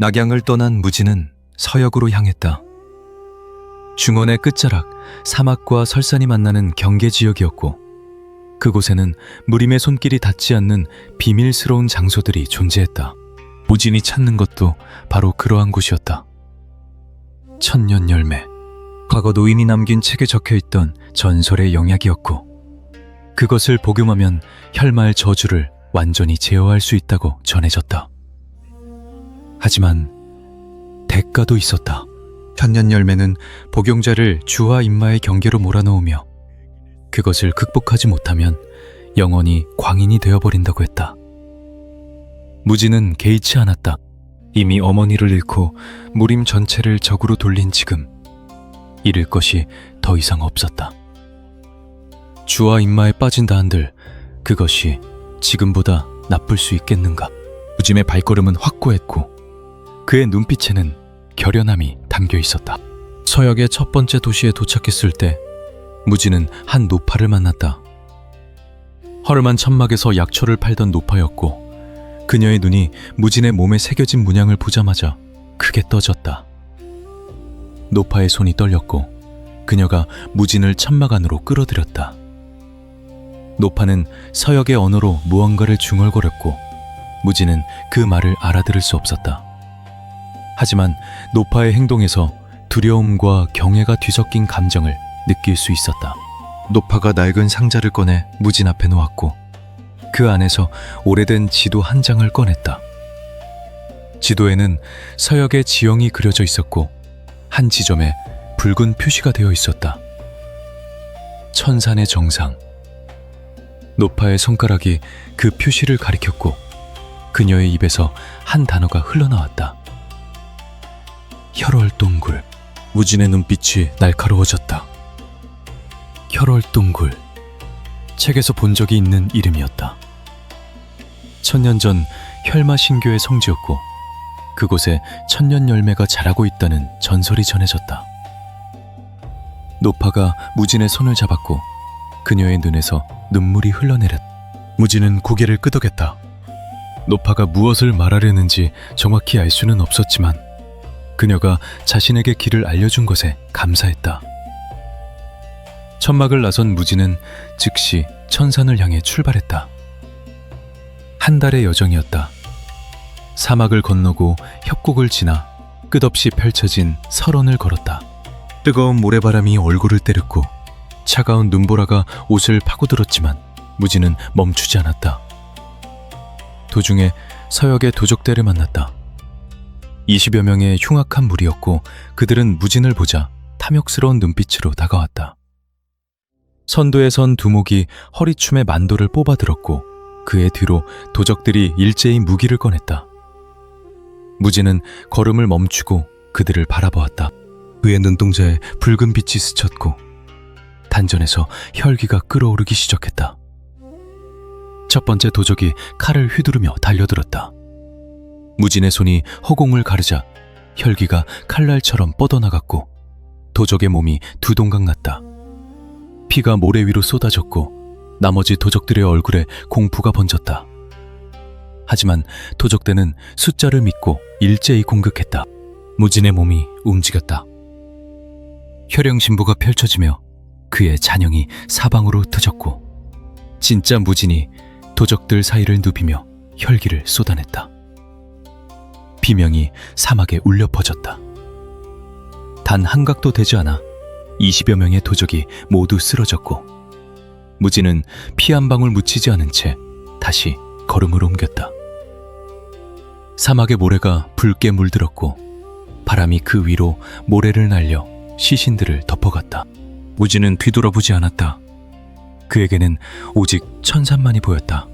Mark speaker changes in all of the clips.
Speaker 1: 낙양을 떠난 무진은 서역으로 향했다. 중원의 끝자락 사막과 설산이 만나는 경계 지역이었고 그곳에는 무림의 손길이 닿지 않는 비밀스러운 장소들이 존재했다. 무진이 찾는 것도 바로 그러한 곳이었다. 천년 열매, 과거 노인이 남긴 책에 적혀있던 전설의 영약이었고 그것을 복용하면 혈마의 저주를 완전히 제어할 수 있다고 전해졌다. 하지만 대가도 있었다. 천년 열매는 복용자를 주와 인마의 경계로 몰아넣으며 그것을 극복하지 못하면 영원히 광인이 되어버린다고 했다. 무진은 개의치 않았다. 이미 어머니를 잃고 무림 전체를 적으로 돌린 지금 잃을 것이 더 이상 없었다. 주와 인마에 빠진다 한들 그것이 지금보다 나쁠 수 있겠는가. 무진의 발걸음은 확고했고 그의 눈빛에는 결연함이 담겨 있었다. 서역의 첫 번째 도시에 도착했을 때 무진은 한 노파를 만났다. 허름한 천막에서 약초를 팔던 노파였고 그녀의 눈이 무진의 몸에 새겨진 문양을 보자마자 크게 떠졌다. 노파의 손이 떨렸고 그녀가 무진을 천막 안으로 끌어들였다. 노파는 서역의 언어로 무언가를 중얼거렸고 무진은 그 말을 알아들을 수 없었다. 하지만 노파의 행동에서 두려움과 경애가 뒤섞인 감정을 느낄 수 있었다. 노파가 낡은 상자를 꺼내 무진 앞에 놓았고 그 안에서 오래된 지도 한 장을 꺼냈다. 지도에는 서역의 지형이 그려져 있었고 한 지점에 붉은 표시가 되어 있었다. 천산의 정상. 노파의 손가락이 그 표시를 가리켰고 그녀의 입에서 한 단어가 흘러나왔다. 혈월동굴. 무진의 눈빛이 날카로워졌다. 혈월동굴. 책에서 본 적이 있는 이름이었다. 천년 전 혈마 신교의 성지였고 그곳에 천년 열매가 자라고 있다는 전설이 전해졌다. 노파가 무진의 손을 잡았고 그녀의 눈에서 눈물이 흘러내렸다. 무진은 고개를 끄덕였다. 노파가 무엇을 말하려는지 정확히 알 수는 없었지만 그녀가 자신에게 길을 알려준 것에 감사했다. 천막을 나선 무진은 즉시 천산을 향해 출발했다. 한 달의 여정이었다. 사막을 건너고 협곡을 지나 끝없이 펼쳐진 설원을 걸었다. 뜨거운 모래바람이 얼굴을 때렸고 차가운 눈보라가 옷을 파고들었지만 무진은 멈추지 않았다. 도중에 서역의 도적대를 만났다. 20여 명의 흉악한 무리였고 그들은 무진을 보자 탐욕스러운 눈빛으로 다가왔다. 선두에 선 두목이 허리춤에 만도를 뽑아들었고 그의 뒤로 도적들이 일제히 무기를 꺼냈다. 무진은 걸음을 멈추고 그들을 바라보았다. 그의 눈동자에 붉은 빛이 스쳤고 단전에서 혈기가 끓어오르기 시작했다. 첫 번째 도적이 칼을 휘두르며 달려들었다. 무진의 손이 허공을 가르자 혈기가 칼날처럼 뻗어나갔고 도적의 몸이 두 동강 났다. 피가 모래 위로 쏟아졌고 나머지 도적들의 얼굴에 공포가 번졌다. 하지만 도적대는 숫자를 믿고 일제히 공격했다. 무진의 몸이 움직였다. 혈영신부가 펼쳐지며 그의 잔영이 사방으로 흩어졌고 진짜 무진이 도적들 사이를 눕히며 혈기를 쏟아냈다. 비명이 사막에 울려 퍼졌다. 단 한 각도 되지 않아 20여 명의 도적이 모두 쓰러졌고 무진은 피 한 방울 묻히지 않은 채 다시 걸음을 옮겼다. 사막의 모래가 붉게 물들었고 바람이 그 위로 모래를 날려 시신들을 덮어갔다. 무진은 뒤돌아보지 않았다. 그에게는 오직 천산만이 보였다.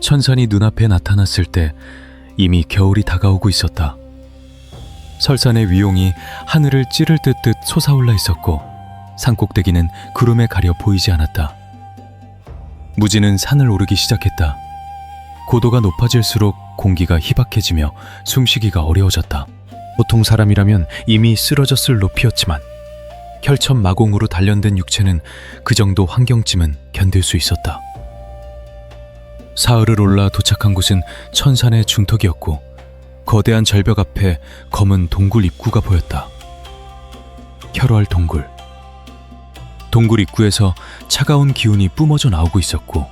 Speaker 1: 천산이 눈앞에 나타났을 때 이미 겨울이 다가오고 있었다. 설산의 위용이 하늘을 찌를 듯 솟아올라 있었고 산꼭대기는 구름에 가려 보이지 않았다. 무진은 산을 오르기 시작했다. 고도가 높아질수록 공기가 희박해지며 숨쉬기가 어려워졌다. 보통 사람이라면 이미 쓰러졌을 높이였지만 혈천 마공으로 단련된 육체는 그 정도 환경쯤은 견딜 수 있었다. 사흘을 올라 도착한 곳은 천산의 중턱이었고 거대한 절벽 앞에 검은 동굴 입구가 보였다. 혈활 동굴. 동굴 입구에서 차가운 기운이 뿜어져 나오고 있었고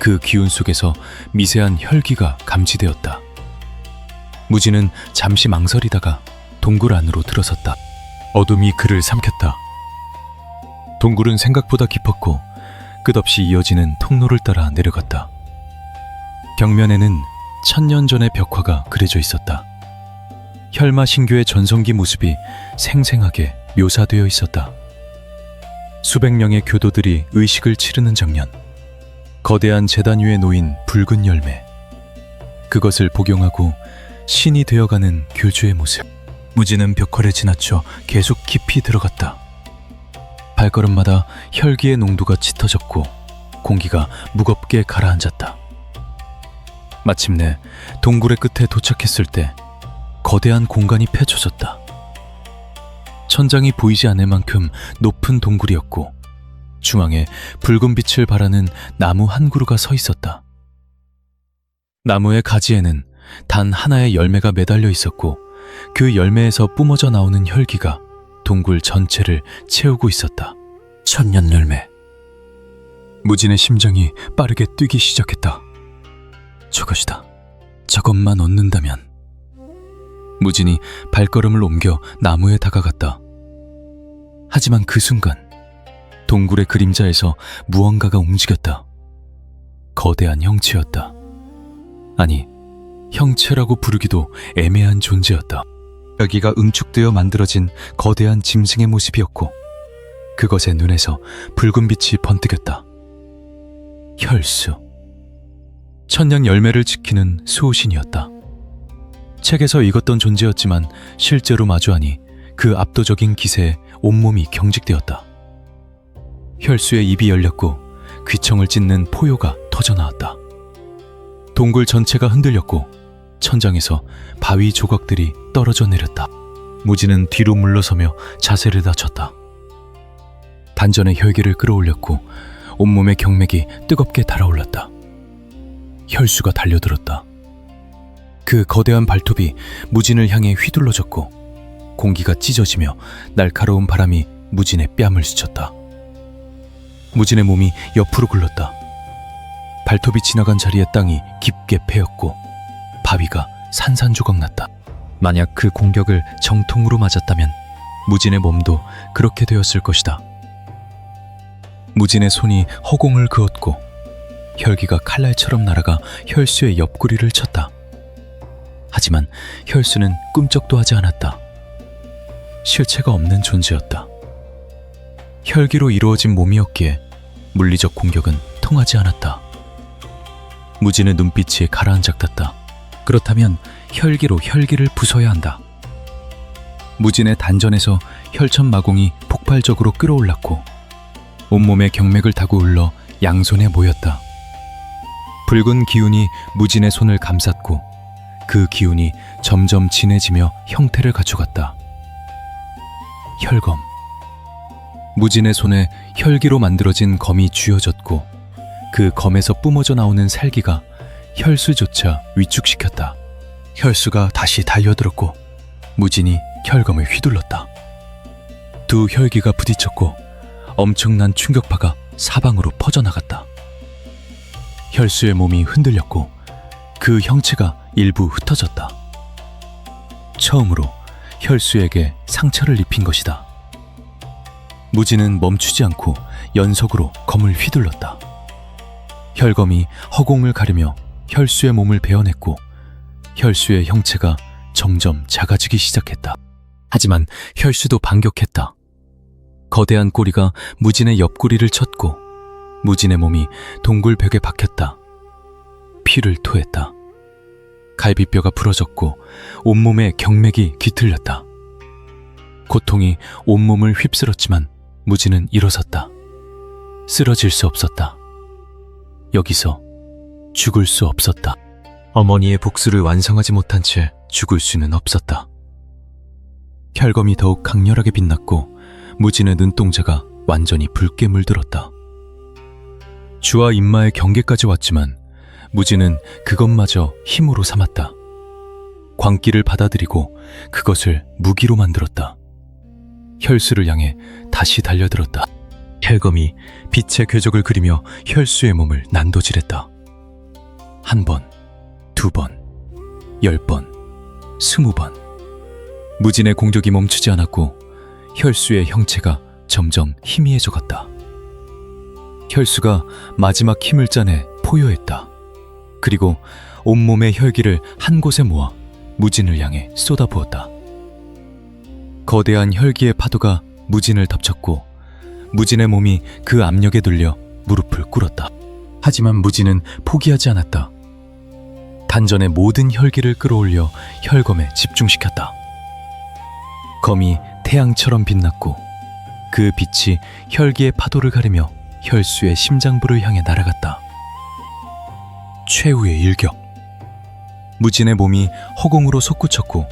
Speaker 1: 그 기운 속에서 미세한 혈기가 감지되었다. 무진은 잠시 망설이다가 동굴 안으로 들어섰다. 어둠이 그를 삼켰다. 동굴은 생각보다 깊었고 끝없이 이어지는 통로를 따라 내려갔다. 벽면에는 1000년 전의 벽화가 그려져 있었다. 혈마 신교의 전성기 모습이 생생하게 묘사되어 있었다. 수백 명의 교도들이 의식을 치르는 장면, 거대한 제단 위에 놓인 붉은 열매, 그것을 복용하고 신이 되어가는 교주의 모습. 무진은 벽화를 지나쳐 계속 깊이 들어갔다. 발걸음마다 혈기의 농도가 짙어졌고 공기가 무겁게 가라앉았다. 마침내 동굴의 끝에 도착했을 때 거대한 공간이 펼쳐졌다. 천장이 보이지 않을 만큼 높은 동굴이었고 중앙에 붉은 빛을 발하는 나무 한 그루가 서 있었다. 나무의 가지에는 단 하나의 열매가 매달려 있었고 그 열매에서 뿜어져 나오는 혈기가 동굴 전체를 채우고 있었다. 1000년 열매. 무진의 심장이 빠르게 뛰기 시작했다. 저것이다. 저것만 얻는다면. 무진이 발걸음을 옮겨 나무에 다가갔다. 하지만 그 순간 동굴의 그림자에서 무언가가 움직였다. 거대한 형체였다. 아니, 형체라고 부르기도 애매한 존재였다. 여기가 응축되어 만들어진 거대한 짐승의 모습이었고 그것의 눈에서 붉은 빛이 번뜩였다. 혈수. 천년 열매를 지키는 수호신이었다. 책에서 읽었던 존재였지만 실제로 마주하니 그 압도적인 기세에 온몸이 경직되었다. 혈수의 입이 열렸고 귀청을 찢는 포효가 터져나왔다. 동굴 전체가 흔들렸고 천장에서 바위 조각들이 떨어져 내렸다. 무진은 뒤로 물러서며 자세를 낮췄다. 단전의 혈기를 끌어올렸고 온몸의 경맥이 뜨겁게 달아올랐다. 혈수가 달려들었다. 그 거대한 발톱이 무진을 향해 휘둘러졌고 공기가 찢어지며 날카로운 바람이 무진의 뺨을 스쳤다. 무진의 몸이 옆으로 굴렀다. 발톱이 지나간 자리의 땅이 깊게 패였고 바위가 산산조각 났다. 만약 그 공격을 정통으로 맞았다면 무진의 몸도 그렇게 되었을 것이다. 무진의 손이 허공을 그었고 혈기가 칼날처럼 날아가 혈수의 옆구리를 쳤다. 하지만 혈수는 꿈쩍도 하지 않았다. 실체가 없는 존재였다. 혈기로 이루어진 몸이었기에 물리적 공격은 통하지 않았다. 무진의 눈빛이 가라앉았다. 그렇다면 혈기로 혈기를 부숴야 한다. 무진의 단전에서 혈천 마공이 폭발적으로 끌어올랐고 온몸의 경맥을 타고 흘러 양손에 모였다. 붉은 기운이 무진의 손을 감쌌고 그 기운이 점점 진해지며 형태를 갖춰갔다. 혈검. 무진의 손에 혈기로 만들어진 검이 쥐어졌고 그 검에서 뿜어져 나오는 살기가 혈수조차 위축시켰다. 혈수가 다시 달려들었고 무진이 혈검을 휘둘렀다. 두 혈기가 부딪혔고 엄청난 충격파가 사방으로 퍼져나갔다. 혈수의 몸이 흔들렸고 그 형체가 일부 흩어졌다. 처음으로 혈수에게 상처를 입힌 것이다. 무진은 멈추지 않고 연속으로 검을 휘둘렀다. 혈검이 허공을 가르며 혈수의 몸을 베어냈고 혈수의 형체가 점점 작아지기 시작했다. 하지만 혈수도 반격했다. 거대한 꼬리가 무진의 옆구리를 쳤고 무진의 몸이 동굴 벽에 박혔다. 피를 토했다. 갈비뼈가 부러졌고 온몸에 경맥이 뒤틀렸다. 고통이 온몸을 휩쓸었지만 무진은 일어섰다. 쓰러질 수 없었다. 여기서 죽을 수 없었다. 어머니의 복수를 완성하지 못한 채 죽을 수는 없었다. 혈검이 더욱 강렬하게 빛났고 무진의 눈동자가 완전히 붉게 물들었다. 주와 인마의 경계까지 왔지만 무진은 그것마저 힘으로 삼았다. 광기를 받아들이고 그것을 무기로 만들었다. 혈수를 향해 다시 달려들었다. 혈검이 빛의 궤적을 그리며 혈수의 몸을 난도질했다. 1번, 2번, 10번, 20번. 무진의 공격이 멈추지 않았고 혈수의 형체가 점점 희미해져갔다. 혈수가 마지막 힘을 짜내 포효했다. 그리고 온몸의 혈기를 한 곳에 모아 무진을 향해 쏟아부었다. 거대한 혈기의 파도가 무진을 덮쳤고 무진의 몸이 그 압력에 눌려 무릎을 꿇었다. 하지만 무진은 포기하지 않았다. 단전의 모든 혈기를 끌어올려 혈검에 집중시켰다. 검이 태양처럼 빛났고 그 빛이 혈기의 파도를 가르며 혈수의 심장부를 향해 날아갔다. 최후의 일격. 무진의 몸이 허공으로 솟구쳤고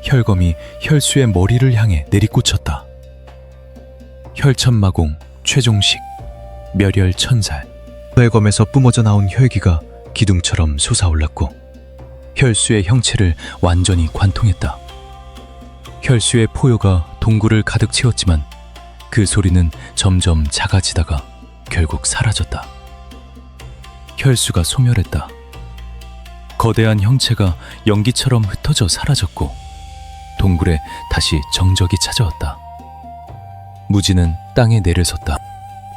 Speaker 1: 혈검이 혈수의 머리를 향해 내리꽂혔다. 혈천마공, 최종식, 멸혈천살. 혈검에서 뿜어져 나온 혈기가 기둥처럼 솟아올랐고 혈수의 형체를 완전히 관통했다. 혈수의 포효가 동굴을 가득 채웠지만 그 소리는 점점 작아지다가 결국 사라졌다. 혈수가 소멸했다. 거대한 형체가 연기처럼 흩어져 사라졌고 동굴에 다시 정적이 찾아왔다. 무진은 땅에 내려섰다.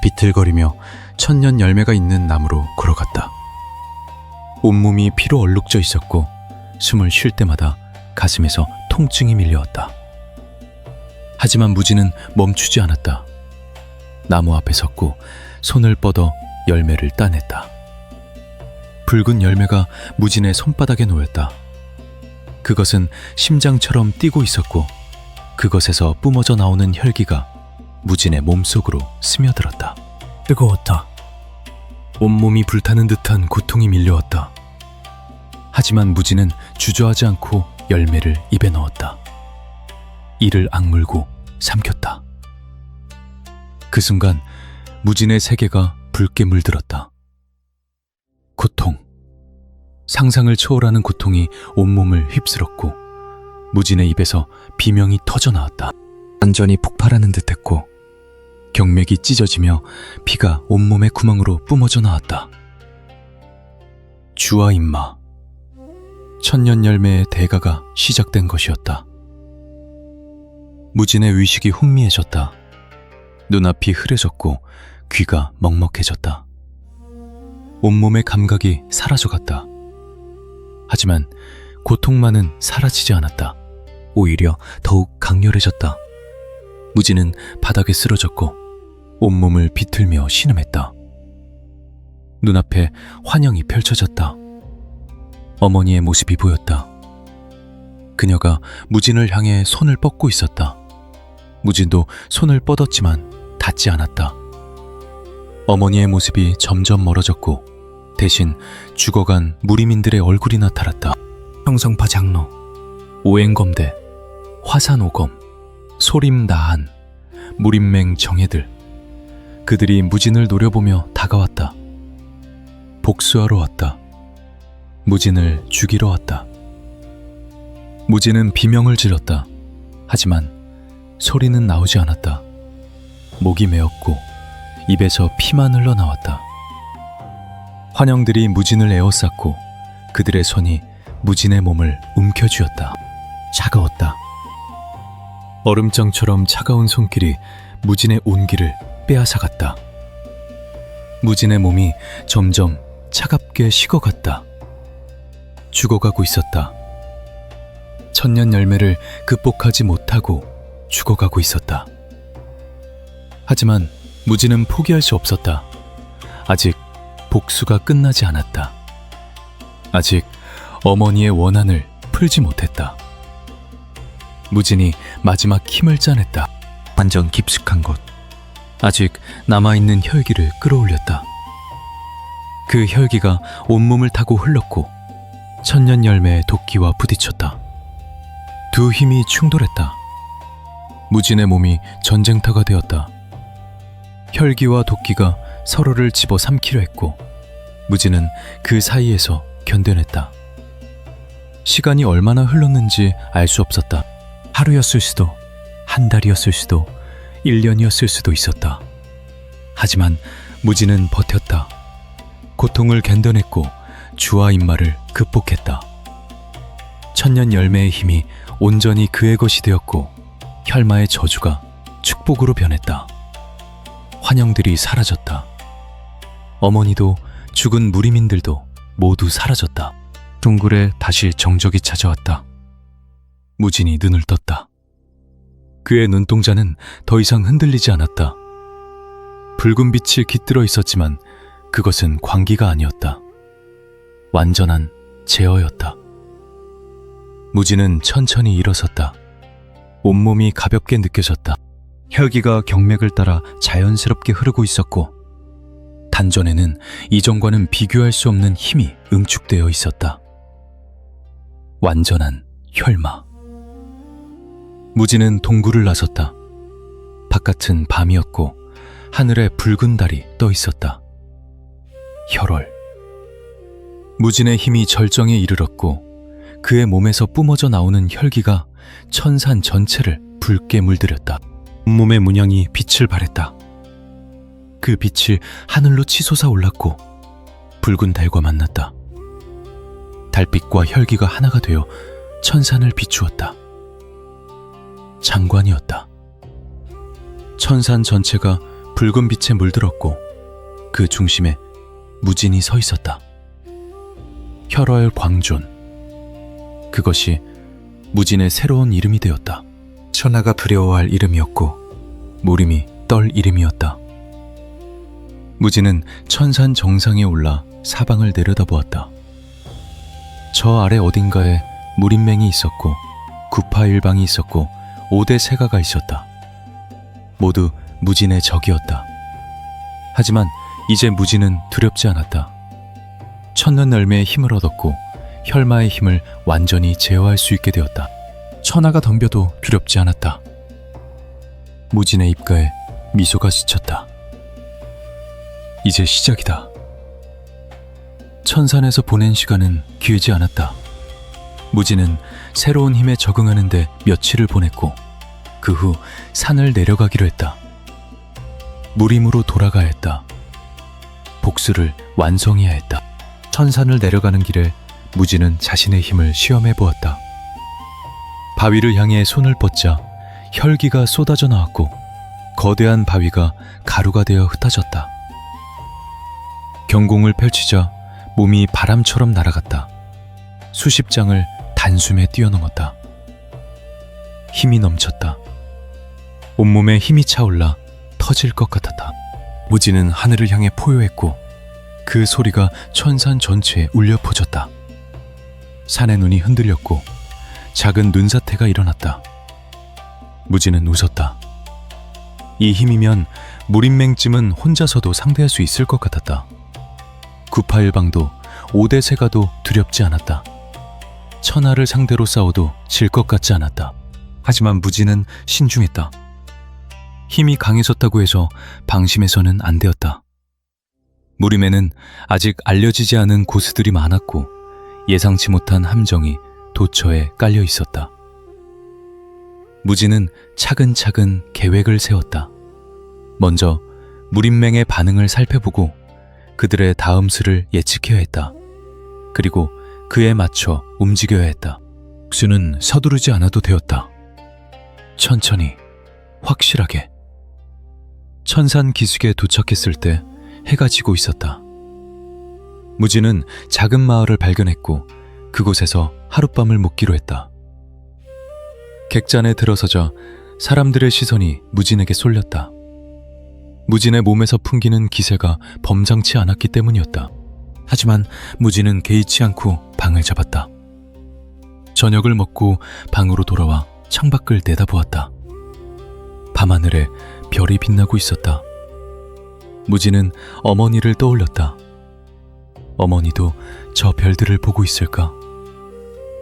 Speaker 1: 비틀거리며 천년 열매가 있는 나무로 걸어갔다. 온몸이 피로 얼룩져 있었고 숨을 쉴 때마다 가슴에서 통증이 밀려왔다. 하지만 무진은 멈추지 않았다. 나무 앞에 섰고 손을 뻗어 열매를 따냈다. 붉은 열매가 무진의 손바닥에 놓였다. 그것은 심장처럼 뛰고 있었고 그것에서 뿜어져 나오는 혈기가 무진의 몸속으로 스며들었다. 뜨거웠다. 온몸이 불타는 듯한 고통이 밀려왔다. 하지만 무진은 주저하지 않고 열매를 입에 넣었다. 이를 악물고 삼켰다. 그 순간 무진의 세계가 붉게 물들었다. 고통. 상상을 초월하는 고통이 온몸을 휩쓸었고 무진의 입에서 비명이 터져나왔다. 완전히 폭발하는 듯했고 경맥이 찢어지며 피가 온몸의 구멍으로 뿜어져 나왔다. 주와 임마. 천년 열매의 대가가 시작된 것이었다. 무진의 의식이 혼미해졌다. 눈앞이 흐려졌고 귀가 먹먹해졌다. 온몸의 감각이 사라져갔다. 하지만 고통만은 사라지지 않았다. 오히려 더욱 강렬해졌다. 무진은 바닥에 쓰러졌고 온몸을 비틀며 신음했다. 눈앞에 환영이 펼쳐졌다. 어머니의 모습이 보였다. 그녀가 무진을 향해 손을 뻗고 있었다. 무진도 손을 뻗었지만 닿지 않았다. 어머니의 모습이 점점 멀어졌고 대신 죽어간 무리민들의 얼굴이 나타났다. 형성파 장로, 오행검대, 화산오검, 소림나한, 무림맹 정예들. 그들이 무진을 노려보며 다가왔다. 복수하러 왔다. 무진을 죽이러 왔다. 무진은 비명을 질렀다. 하지만 소리는 나오지 않았다. 목이 메었고 입에서 피만 흘러나왔다. 환영들이 무진을 에워쌌고 그들의 손이 무진의 몸을 움켜쥐었다. 차가웠다. 얼음장처럼 차가운 손길이 무진의 온기를 빼앗아갔다. 무진의 몸이 점점 차갑게 식어갔다. 죽어가고 있었다. 천년 열매를 극복하지 못하고 죽어가고 있었다. 하지만 무진은 포기할 수 없었다. 아직 복수가 끝나지 않았다. 아직 어머니의 원한을 풀지 못했다. 무진이 마지막 힘을 짜냈다. 완전 깊숙한 곳. 아직 남아있는 혈기를 끌어올렸다. 그 혈기가 온몸을 타고 흘렀고 천년 열매의 도끼와 부딪혔다. 두 힘이 충돌했다. 무진의 몸이 전쟁터가 되었다. 혈기와 도끼가 서로를 집어삼키려 했고 무진은 그 사이에서 견뎌냈다. 시간이 얼마나 흘렀는지 알 수 없었다. 하루였을 수도, 한 달이었을 수도, 1년이었을 수도 있었다. 하지만 무진은 버텼다. 고통을 견뎌냈고 주와 인마를 극복했다. 천년 열매의 힘이 온전히 그의 것이 되었고 혈마의 저주가 축복으로 변했다. 환영들이 사라졌다. 어머니도 죽은 무리민들도 모두 사라졌다. 동굴에 다시 정적이 찾아왔다. 무진이 눈을 떴다. 그의 눈동자는 더 이상 흔들리지 않았다. 붉은 빛이 깃들어 있었지만 그것은 광기가 아니었다. 완전한 제어였다. 무진은 천천히 일어섰다. 온몸이 가볍게 느껴졌다. 혈기가 경맥을 따라 자연스럽게 흐르고 있었고 단전에는 이전과는 비교할 수 없는 힘이 응축되어 있었다. 완전한 혈마. 무진은 동굴을 나섰다. 바깥은 밤이었고 하늘에 붉은 달이 떠 있었다. 혈월. 무진의 힘이 절정에 이르렀고 그의 몸에서 뿜어져 나오는 혈기가 천산 전체를 붉게 물들였다. 온몸의 문양이 빛을 발했다. 그 빛이 하늘로 치솟아 올랐고 붉은 달과 만났다. 달빛과 혈기가 하나가 되어 천산을 비추었다. 장관이었다. 천산 전체가 붉은 빛에 물들었고 그 중심에 무진이 서 있었다. 혈월 광존. 그것이 무진의 새로운 이름이 되었다. 천하가 두려워할 이름이었고 무림이 떨 이름이었다. 무진은 천산 정상에 올라 사방을 내려다보았다. 저 아래 어딘가에 무림맹이 있었고 구파일방이 있었고 5대 세가가 있었다. 모두 무진의 적이었다. 하지만 이제 무진은 두렵지 않았다. 천년 열매의 힘을 얻었고 혈마의 힘을 완전히 제어할 수 있게 되었다. 천하가 덤벼도 두렵지 않았다. 무진의 입가에 미소가 스쳤다. 이제 시작이다. 천산에서 보낸 시간은 길지 않았다. 무진은 새로운 힘에 적응하는 데 며칠을 보냈고 그 후 산을 내려가기로 했다. 무림으로 돌아가야 했다. 복수를 완성해야 했다. 천산을 내려가는 길에 무진은 자신의 힘을 시험해 보았다. 바위를 향해 손을 뻗자 혈기가 쏟아져 나왔고 거대한 바위가 가루가 되어 흩어졌다. 경공을 펼치자 몸이 바람처럼 날아갔다. 수십 장을 단숨에 뛰어넘었다. 힘이 넘쳤다. 온몸에 힘이 차올라 터질 것 같았다. 무진은 하늘을 향해 포효했고 그 소리가 천산 전체에 울려 퍼졌다. 산의 눈이 흔들렸고 작은 눈사태가 일어났다. 무진은 웃었다. 이 힘이면 무림맹쯤은 혼자서도 상대할 수 있을 것 같았다. 구파일방도 5대 세가도 두렵지 않았다. 천하를 상대로 싸워도 질 것 같지 않았다. 하지만 무진은 신중했다. 힘이 강해졌다고 해서 방심해서는 안 되었다. 무림에는 아직 알려지지 않은 고수들이 많았고 예상치 못한 함정이 도처에 깔려 있었다. 무진은 차근차근 계획을 세웠다. 먼저 무림맹의 반응을 살펴보고 그들의 다음 수를 예측해야 했다. 그리고 그에 맞춰 움직여야 했다. 복수는 서두르지 않아도 되었다. 천천히, 확실하게. 천산 기슭에 도착했을 때 해가 지고 있었다. 무진은 작은 마을을 발견했고 그곳에서 하룻밤을 묵기로 했다. 객잔에 들어서자 사람들의 시선이 무진에게 쏠렸다. 무진의 몸에서 풍기는 기세가 범상치 않았기 때문이었다. 하지만 무진은 개의치 않고 방을 잡았다. 저녁을 먹고 방으로 돌아와 창밖을 내다보았다. 밤하늘에 별이 빛나고 있었다. 무진은 어머니를 떠올렸다. 어머니도 저 별들을 보고 있을까?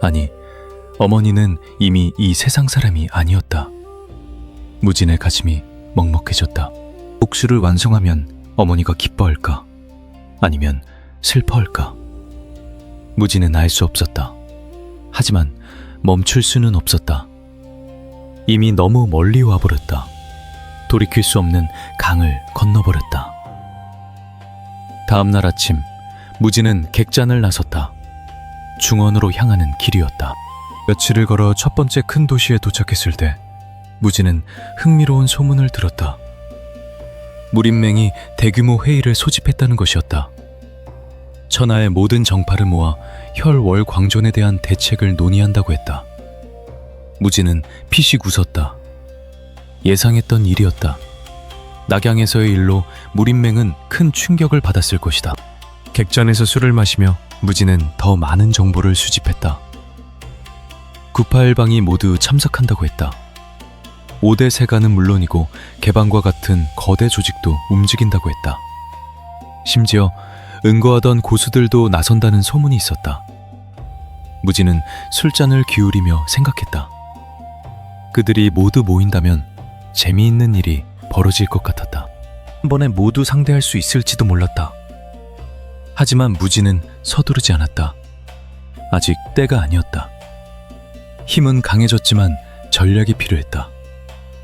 Speaker 1: 아니, 어머니는 이미 이 세상 사람이 아니었다. 무진의 가슴이 먹먹해졌다. 복수를 완성하면 어머니가 기뻐할까? 아니면 슬퍼할까? 무진은 알 수 없었다. 하지만 멈출 수는 없었다. 이미 너무 멀리 와버렸다. 돌이킬 수 없는 강을 건너버렸다. 다음 날 아침, 무지는 객잔을 나섰다. 중원으로 향하는 길이었다. 며칠을 걸어 첫 번째 큰 도시에 도착했을 때 무지는 흥미로운 소문을 들었다. 무림맹이 대규모 회의를 소집했다는 것이었다. 천하의 모든 정파를 모아 혈월 광존에 대한 대책을 논의한다고 했다. 무지는 피식 웃었다. 예상했던 일이었다. 낙양에서의 일로 무림맹은 큰 충격을 받았을 것이다. 객잔에서 술을 마시며 무지는 더 많은 정보를 수집했다. 구파일방이 모두 참석한다고 했다. 5대 세가는 물론이고 개방과 같은 거대 조직도 움직인다고 했다. 심지어 은거하던 고수들도 나선다는 소문이 있었다. 무지는 술잔을 기울이며 생각했다. 그들이 모두 모인다면 재미있는 일이 벌어질 것 같았다. 한 번에 모두 상대할 수 있을지도 몰랐다. 하지만 무지는 서두르지 않았다. 아직 때가 아니었다. 힘은 강해졌지만 전략이 필요했다.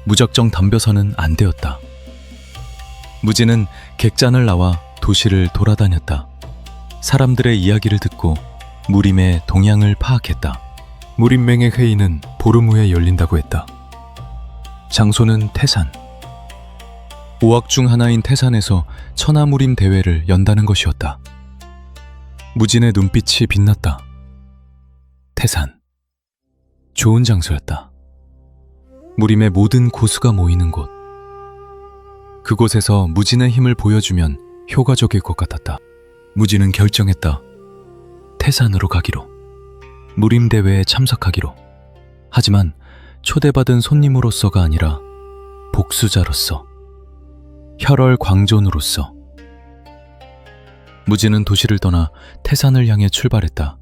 Speaker 1: 무작정 덤벼서는 안 되었다. 무지는 객잔을 나와 도시를 돌아다녔다. 사람들의 이야기를 듣고 무림의 동향을 파악했다. 무림맹의 회의는 보름 후에 열린다고 했다. 장소는 태산. 5학 중 하나인 태산에서 천하무림 대회를 연다는 것이었다. 무진의 눈빛이 빛났다. 태산. 좋은 장소였다. 무림의 모든 고수가 모이는 곳. 그곳에서 무진의 힘을 보여주면 효과적일 것 같았다. 무진은 결정했다. 태산으로 가기로. 무림 대회에 참석하기로. 하지만 초대받은 손님으로서가 아니라 복수자로서, 혈월 광존으로서. 무진은 도시를 떠나 태산을 향해 출발했다.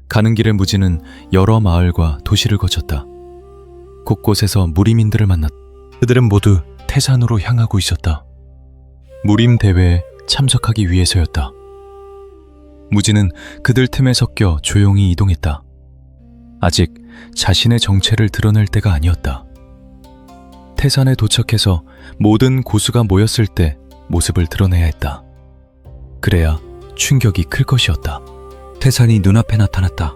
Speaker 1: 가는 길에 무진은 여러 마을과 도시를 거쳤다. 곳곳에서 무림인들을 만났다. 그들은 모두 태산으로 향하고 있었다. 무림 대회에 참석하기 위해서였다. 무진은 그들 틈에 섞여 조용히 이동했다. 아직 자신의 정체를 드러낼 때가 아니었다. 태산에 도착해서 모든 고수가 모였을 때 모습을 드러내야 했다. 그래야 충격이 클 것이었다. 태산이 눈앞에 나타났다.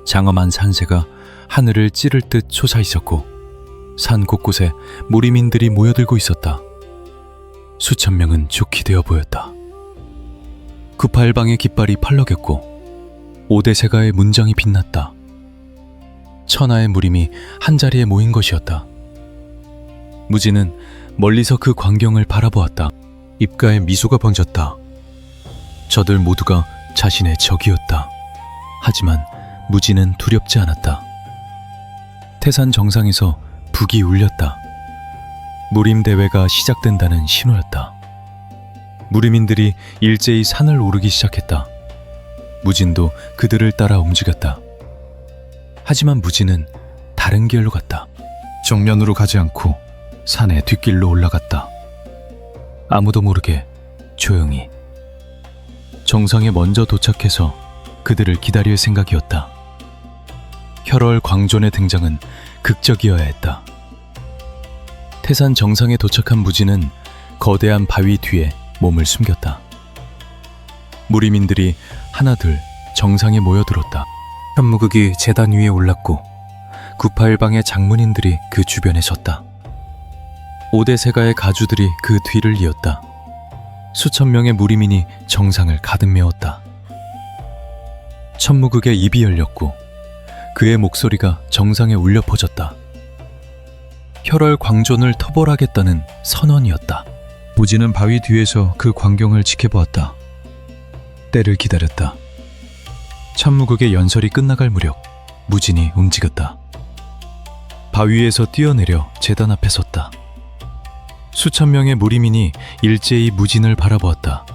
Speaker 1: 장엄한 산세가 하늘을 찌를 듯 솟아있었고 산 곳곳에 무림인들이 모여들고 있었다. 수천 명은 좋게 되어 보였다. 구팔방의 깃발이 팔럭였고 5대 세가의 문장이 빛났다. 천하의 무림이 한자리에 모인 것이었다. 무지는 멀리서 그 광경을 바라보았다. 입가에 미소가 번졌다. 저들 모두가 자신의 적이었다. 하지만 무지는 두렵지 않았다. 태산 정상에서 북이 울렸다. 무림 대회가 시작된다는 신호였다. 무림인들이 일제히 산을 오르기 시작했다. 무진도 그들을 따라 움직였다. 하지만 무진은 다른 길로 갔다. 정면으로 가지 않고 산의 뒷길로 올라갔다. 아무도 모르게 조용히. 정상에 먼저 도착해서 그들을 기다릴 생각이었다. 혈월 광존의 등장은 극적이어야 했다. 태산 정상에 도착한 무지는 거대한 바위 뒤에 몸을 숨겼다. 무림인들이 하나둘 정상에 모여들었다. 현무극이 제단 위에 올랐고 구파일방의 장문인들이 그 주변에 섰다. 5대 세가의 가주들이 그 뒤를 이었다. 수천 명의 무림인이 정상을 가득 메웠다. 천무극의 입이 열렸고 그의 목소리가 정상에 울려 퍼졌다. 혈월 광존을 터벌하겠다는 선언이었다. 무지는 바위 뒤에서 그 광경을 지켜보았다. 때를 기다렸다. 천무극의 연설이 끝나갈 무렵 무진이 움직였다. 바위에서 뛰어내려 제단 앞에 섰다. 수천 명의 무림인이 일제히 무진을 바라보았다.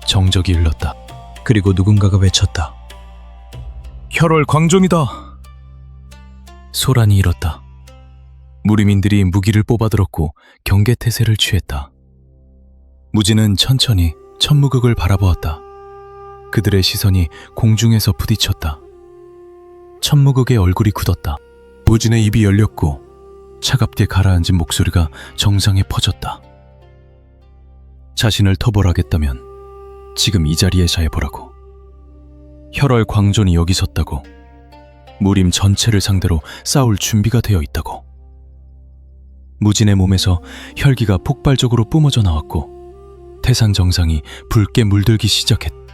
Speaker 1: 정적이 일렀다. 그리고 누군가가 외쳤다. 혈월 광존이다. 소란이 일었다. 무림인들이 무기를 뽑아들었고 경계태세를 취했다. 무진은 천천히 천무극을 바라보았다. 그들의 시선이 공중에서 부딪혔다. 천무극의 얼굴이 굳었다. 무진의 입이 열렸고 차갑게 가라앉은 목소리가 정상에 퍼졌다. 자신을 토벌하겠다면 지금 이 자리에서 해보라고. 혈월 광존이 여기 섰다고. 무림 전체를 상대로 싸울 준비가 되어 있다고. 무진의 몸에서 혈기가 폭발적으로 뿜어져 나왔고 태산 정상이 붉게 물들기 시작했다.